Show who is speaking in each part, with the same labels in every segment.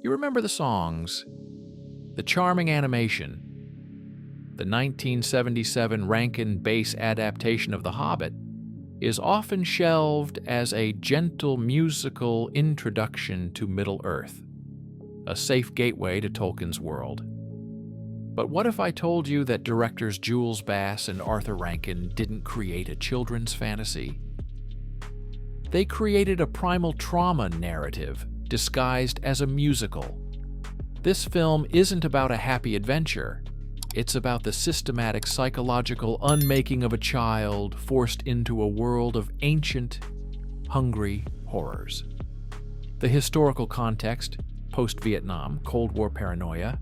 Speaker 1: You remember the songs, the charming animation. The 1977 Rankin bass adaptation of The Hobbit is often shelved as a gentle musical introduction to Middle-earth, a safe gateway to Tolkien's world. But what if I told you that directors Jules and Arthur Rankin didn't create a children's fantasy? They created a primal trauma narrative disguised as a musical. This film isn't about a happy adventure. It's about the systematic psychological unmaking of a child forced into a world of ancient, hungry horrors. The historical context, post-Vietnam, Cold War paranoia,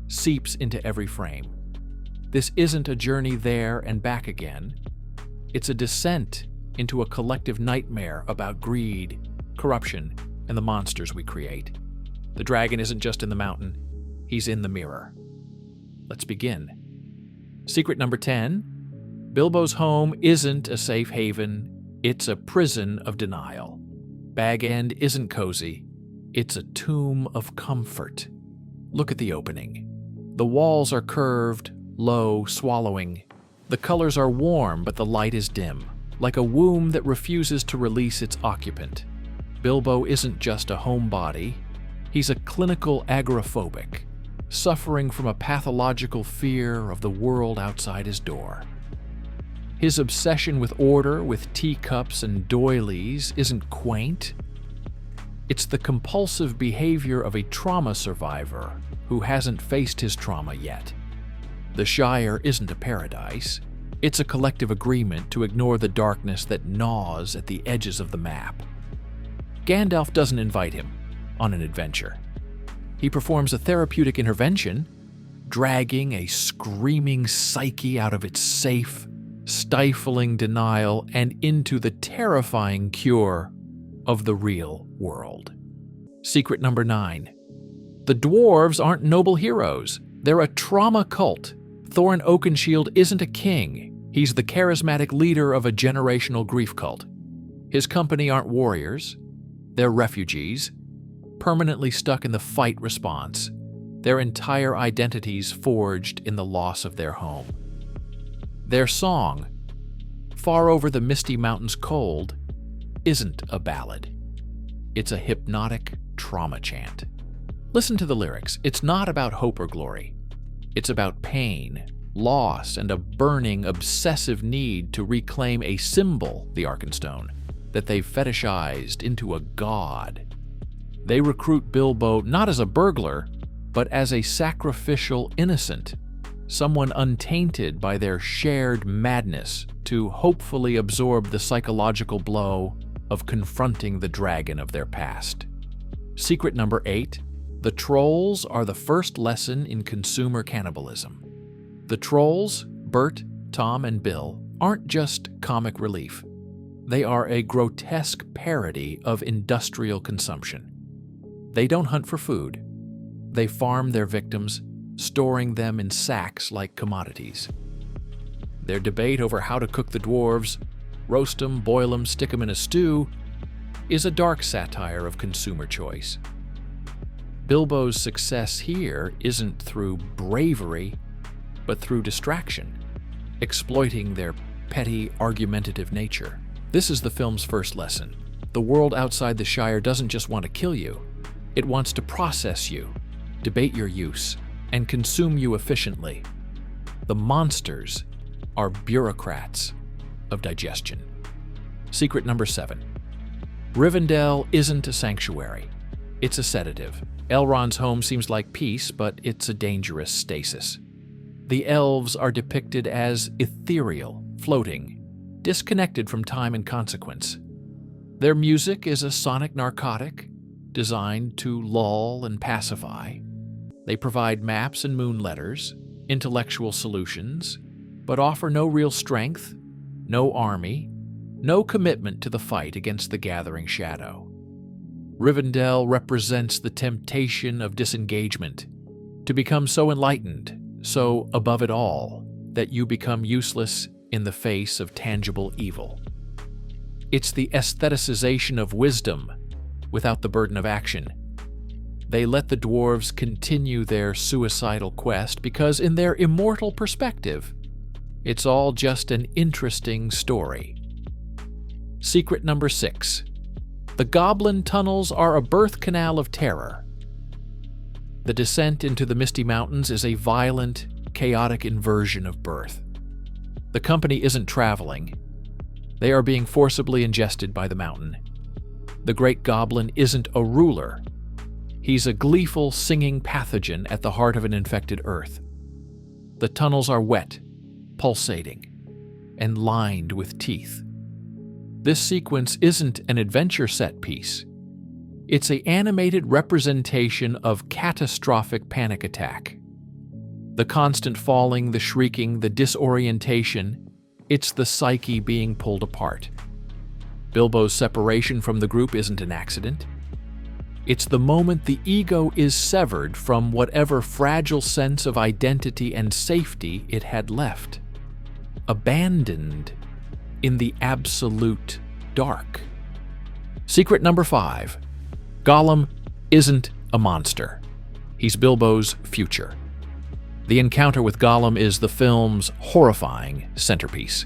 Speaker 1: seeps into every frame. This isn't a journey there and back again. It's a descent into a collective nightmare about greed, corruption, and the monsters we create. The dragon isn't just in the mountain, he's in the mirror. Let's begin. Secret number 10. Bilbo's home isn't a safe haven, it's a prison of denial. Bag End isn't cozy, it's a tomb of comfort. Look at the opening. The walls are curved, low, swallowing. The colors are warm, but the light is dim, like a womb that refuses to release its occupant. Bilbo isn't just a homebody, he's a clinical agoraphobic, suffering from a pathological fear of the world outside his door. His obsession with order, with teacups and doilies, isn't quaint. It's the compulsive behavior of a trauma survivor who hasn't faced his trauma yet. The Shire isn't a paradise. It's a collective agreement to ignore the darkness that gnaws at the edges of the map. Gandalf doesn't invite him on an adventure. He performs a therapeutic intervention, dragging a screaming psyche out of its safe, stifling denial and into the terrifying cure of the real world. Secret number 9. The dwarves aren't noble heroes. They're a trauma cult. Thorin Oakenshield isn't a king. He's the charismatic leader of a generational grief cult. His company aren't warriors. They're refugees, permanently stuck in the fight response, their entire identities forged in the loss of their home. Their song, Far Over the Misty Mountains Cold, isn't a ballad. It's a hypnotic trauma chant. Listen to the lyrics. It's not about hope or glory. It's about pain, loss, and a burning, obsessive need to reclaim a symbol, the Arkenstone, that they've fetishized into a god. They recruit Bilbo not as a burglar, but as a sacrificial innocent, someone untainted by their shared madness to hopefully absorb the psychological blow of confronting the dragon of their past. Secret number 8. The trolls are the first lesson in consumer cannibalism. The trolls, Bert, Tom, and Bill, aren't just comic relief. They are a grotesque parody of industrial consumption. They don't hunt for food. They farm their victims, storing them in sacks like commodities. Their debate over how to cook the dwarves, roast them, boil them, stick them in a stew, is a dark satire of consumer choice. Bilbo's success here isn't through bravery, but through distraction, exploiting their petty, argumentative nature. This is the film's first lesson. The world outside the Shire doesn't just want to kill you. It wants to process you, debate your use, and consume you efficiently. The monsters are bureaucrats of digestion. Secret number 7. Rivendell isn't a sanctuary. It's a sedative. Elrond's home seems like peace, but it's a dangerous stasis. The elves are depicted as ethereal, floating, disconnected from time and consequence. Their music is a sonic narcotic, designed to lull and pacify. They provide maps and moon letters, intellectual solutions, but offer no real strength, no army, no commitment to the fight against the gathering shadow. Rivendell represents the temptation of disengagement, to become so enlightened, so above it all, that you become useless in the face of tangible evil. It's the aestheticization of wisdom without the burden of action. They let the dwarves continue their suicidal quest because, in their immortal perspective, it's all just an interesting story. Secret number 6. The goblin tunnels are a birth canal of terror. The descent into the Misty Mountains is a violent, chaotic inversion of birth. The company isn't traveling. They are being forcibly ingested by the mountain. The great goblin isn't a ruler. He's a gleeful, singing pathogen at the heart of an infected earth. The tunnels are wet, pulsating, and lined with teeth. This sequence isn't an adventure set piece. It's an animated representation of catastrophic panic attack. The constant falling, the shrieking, the disorientation, it's the psyche being pulled apart. Bilbo's separation from the group isn't an accident. It's the moment the ego is severed from whatever fragile sense of identity and safety it had left, abandoned in the absolute dark. Secret number 5. Gollum isn't a monster. He's Bilbo's future. The encounter with Gollum is the film's horrifying centerpiece.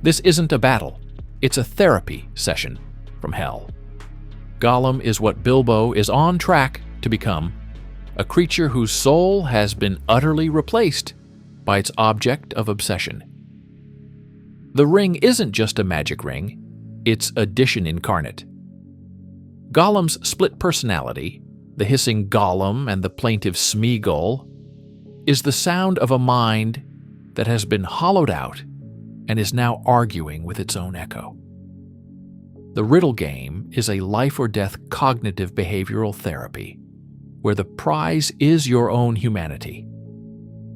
Speaker 1: This isn't a battle. It's a therapy session from hell. Gollum is what Bilbo is on track to become, a creature whose soul has been utterly replaced by its object of obsession. The ring isn't just a magic ring, it's addition incarnate. Gollum's split personality, the hissing Gollum and the plaintive Smeagol, is the sound of a mind that has been hollowed out and is now arguing with its own echo. The riddle game is a life-or-death cognitive behavioral therapy, where the prize is your own humanity.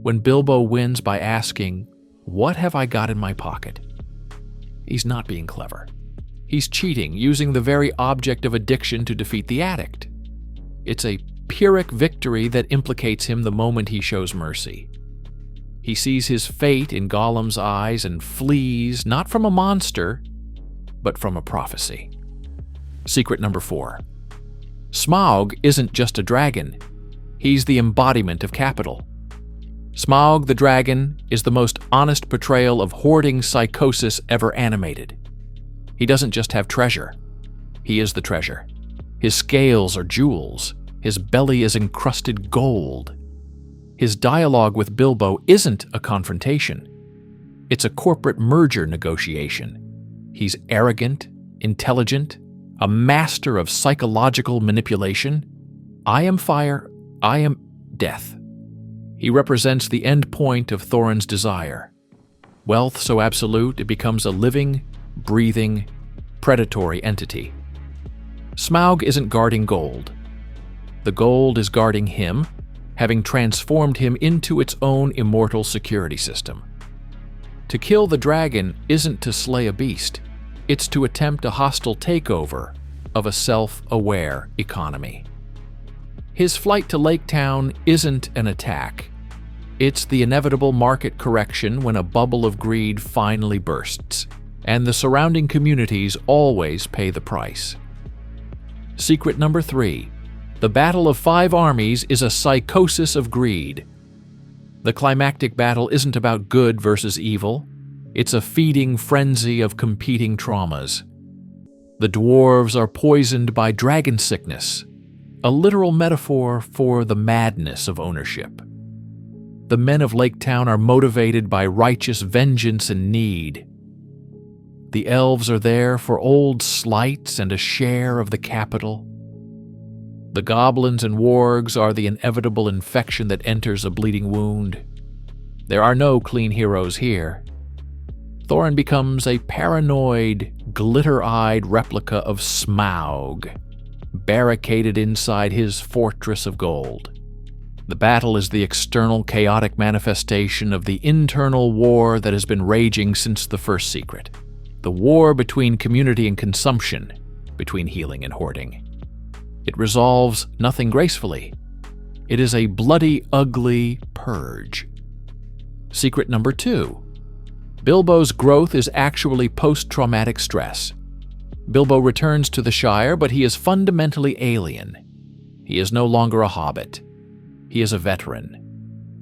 Speaker 1: When Bilbo wins by asking, "What have I got in my pocket?" he's not being clever. He's cheating, using the very object of addiction to defeat the addict. It's a Pyrrhic victory that implicates him the moment he shows mercy. He sees his fate in Gollum's eyes and flees not from a monster, but from a prophecy. Secret number 4. Smaug isn't just a dragon. He's the embodiment of capital. Smaug the dragon is the most honest portrayal of hoarding psychosis ever animated. He doesn't just have treasure. He is the treasure. His scales are jewels. His belly is encrusted gold. His dialogue with Bilbo isn't a confrontation. It's a corporate merger negotiation. He's arrogant, intelligent, a master of psychological manipulation. I am fire, I am death. He represents the end point of Thorin's desire. Wealth so absolute it becomes a living, breathing, predatory entity. Smaug isn't guarding gold. The gold is guarding him, having transformed him into its own immortal security system. To kill the dragon isn't to slay a beast. It's to attempt a hostile takeover of a self-aware economy. His flight to Lake Town isn't an attack. It's the inevitable market correction when a bubble of greed finally bursts, and the surrounding communities always pay the price. Secret number 3. The Battle of 5 Armies is a psychosis of greed. The climactic battle isn't about good versus evil. It's a feeding frenzy of competing traumas. The dwarves are poisoned by dragon sickness, a literal metaphor for the madness of ownership. The men of Lake Town are motivated by righteous vengeance and need. The elves are there for old slights and a share of the capital. The goblins and wargs are the inevitable infection that enters a bleeding wound. There are no clean heroes here. Thorin becomes a paranoid, glitter-eyed replica of Smaug, barricaded inside his fortress of gold. The battle is the external chaotic manifestation of the internal war that has been raging since the first secret. The war between community and consumption, between healing and hoarding. It resolves nothing gracefully. It is a bloody, ugly purge. Secret number 2. Bilbo's growth is actually post-traumatic stress. Bilbo returns to the Shire, but he is fundamentally alien. He is no longer a hobbit. He is a veteran.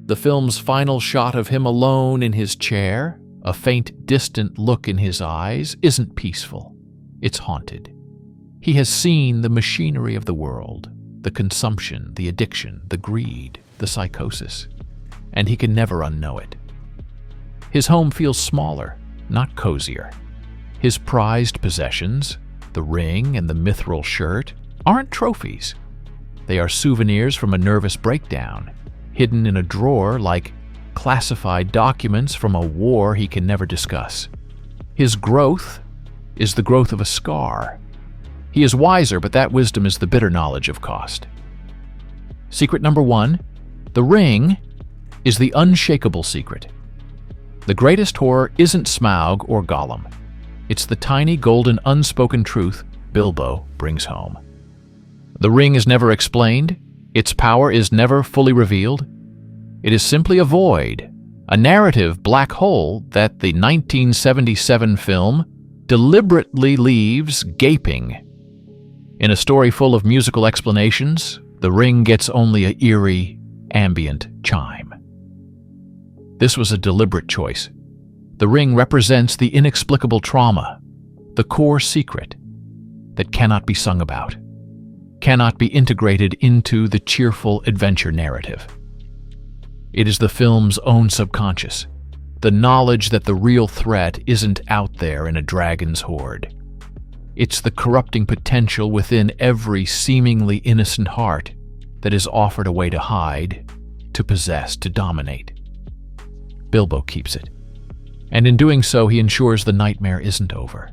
Speaker 1: The film's final shot of him alone in his chair, a faint, distant look in his eyes, isn't peaceful. It's haunted. He has seen the machinery of the world, the consumption, the addiction, the greed, the psychosis, and he can never unknow it. His home feels smaller, not cozier. His prized possessions, the ring and the mithril shirt, aren't trophies. They are souvenirs from a nervous breakdown, hidden in a drawer like classified documents from a war he can never discuss. His growth is the growth of a scar. He is wiser, but that wisdom is the bitter knowledge of cost. Secret number 1, the ring is the unshakable secret. The greatest horror isn't Smaug or Gollum. It's the tiny golden unspoken truth Bilbo brings home. The ring is never explained. Its power is never fully revealed. It is simply a void, a narrative black hole that the 1977 film deliberately leaves gaping. In a story full of musical explanations, the ring gets only an eerie, ambient chime. This was a deliberate choice. The ring represents the inexplicable trauma, the core secret that cannot be sung about, cannot be integrated into the cheerful adventure narrative. It is the film's own subconscious, the knowledge that the real threat isn't out there in a dragon's horde. It's the corrupting potential within every seemingly innocent heart that is offered a way to hide, to possess, to dominate. Bilbo keeps it, and in doing so he ensures the nightmare isn't over.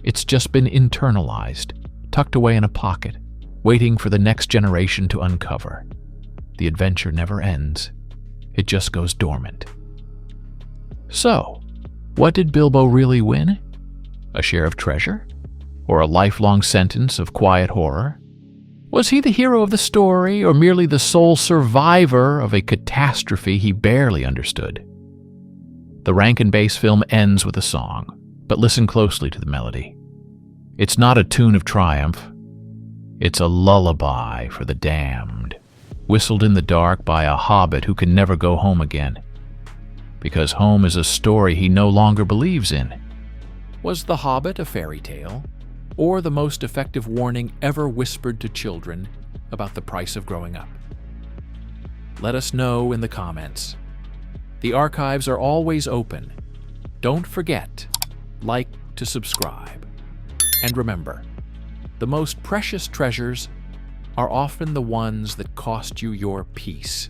Speaker 1: It's just been internalized, tucked away in a pocket, waiting for the next generation to uncover. The adventure never ends. It just goes dormant. So, what did Bilbo really win? A share of treasure? Or a lifelong sentence of quiet horror? Was he the hero of the story, or merely the sole survivor of a catastrophe he barely understood? The Rankin-based film ends with a song, but listen closely to the melody. It's not a tune of triumph. It's a lullaby for the damned, whistled in the dark by a hobbit who can never go home again, because home is a story he no longer believes in. Was The Hobbit a fairy tale, or the most effective warning ever whispered to children about the price of growing up? Let us know in the comments. The archives are always open. Don't forget, like to subscribe. And remember, the most precious treasures are often the ones that cost you your peace.